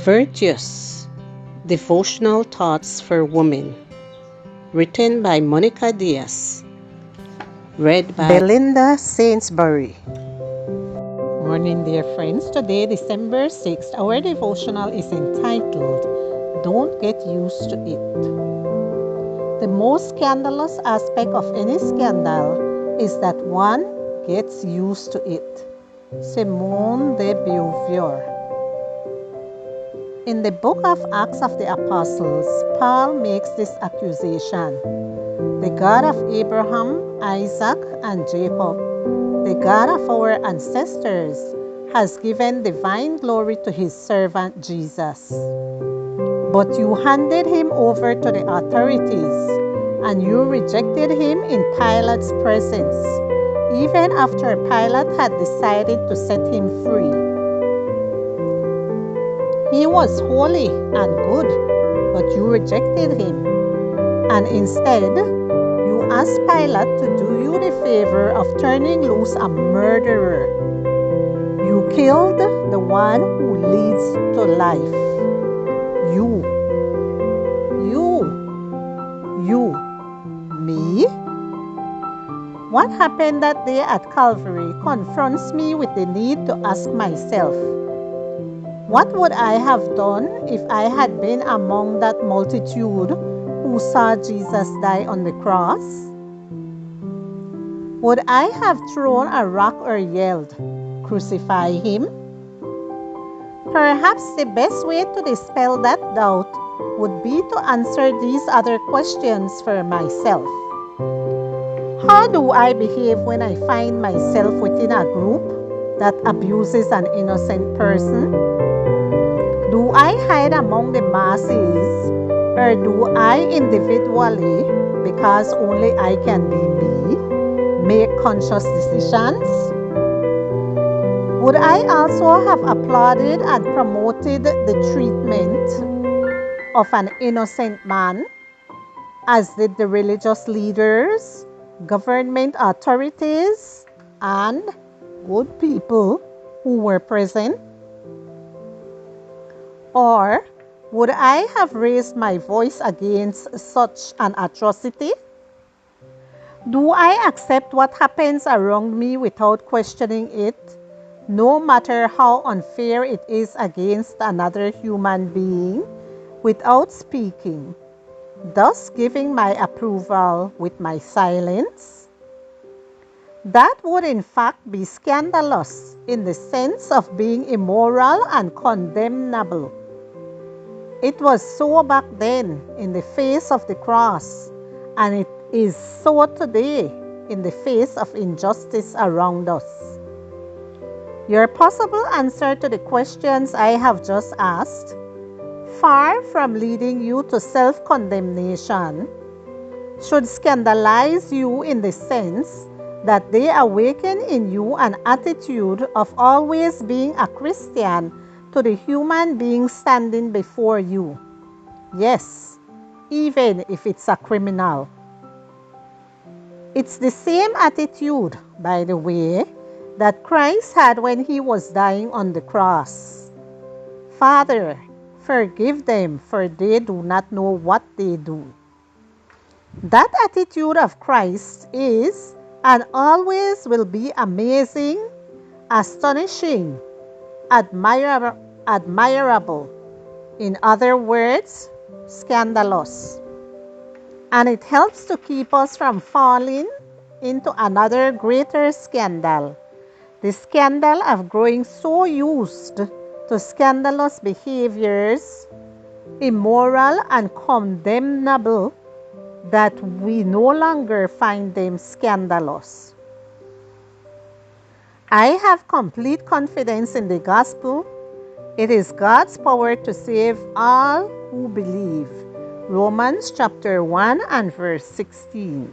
Virtuous Devotional Thoughts for Women, written by Monica Diaz, read by Belinda Sainsbury. Morning, dear friends. Today, December 6th, our devotional is entitled, Don't Get Used to It. The most scandalous aspect of any scandal is that one gets used to it. Simone de Beauvoir. In the book of Acts of the Apostles, Paul makes this accusation. The God of Abraham, Isaac, and Jacob, the God of our ancestors, has given divine glory to his servant Jesus. But you handed him over to the authorities, and you rejected him in Pilate's presence, even after Pilate had decided to set him free. He was holy and good, but you rejected him, and instead, you asked Pilate to do you the favor of turning loose a murderer. You killed the one who leads to life. You. Me? What happened that day at Calvary confronts me with the need to ask myself, what would I have done if I had been among that multitude who saw Jesus die on the cross? Would I have thrown a rock or yelled, "Crucify him"? Perhaps the best way to dispel that doubt would be to answer these other questions for myself. How do I behave when I find myself within a group that abuses an innocent person? Do I hide among the masses, or do I individually, because only I can be me, make conscious decisions? Would I also have applauded and promoted the treatment of an innocent man, as did the religious leaders, government authorities, and good people who were present? Or would I have raised my voice against such an atrocity? Do I accept what happens around me without questioning it, no matter how unfair it is against another human being, without speaking, thus giving my approval with my silence? That would in fact be scandalous in the sense of being immoral and condemnable. It was so back then in the face of the cross, and it is so today in the face of injustice around us. Your possible answer to the questions I have just asked, far from leading you to self-condemnation, should scandalize you in the sense that they awaken in you an attitude of always being a Christian to the human being standing before you. Yes, even if it's a criminal. It's the same attitude, by the way, that Christ had when he was dying on the cross. Father, forgive them, for they do not know what they do. That attitude of Christ is and always will be amazing, astonishing, admirable. In other words, scandalous. And it helps to keep us from falling into another greater scandal, the scandal of growing so used to scandalous behaviors, immoral and condemnable, that we no longer find them scandalous. I have complete confidence in the gospel. It is God's power to save all who believe. Romans chapter 1 and verse 16.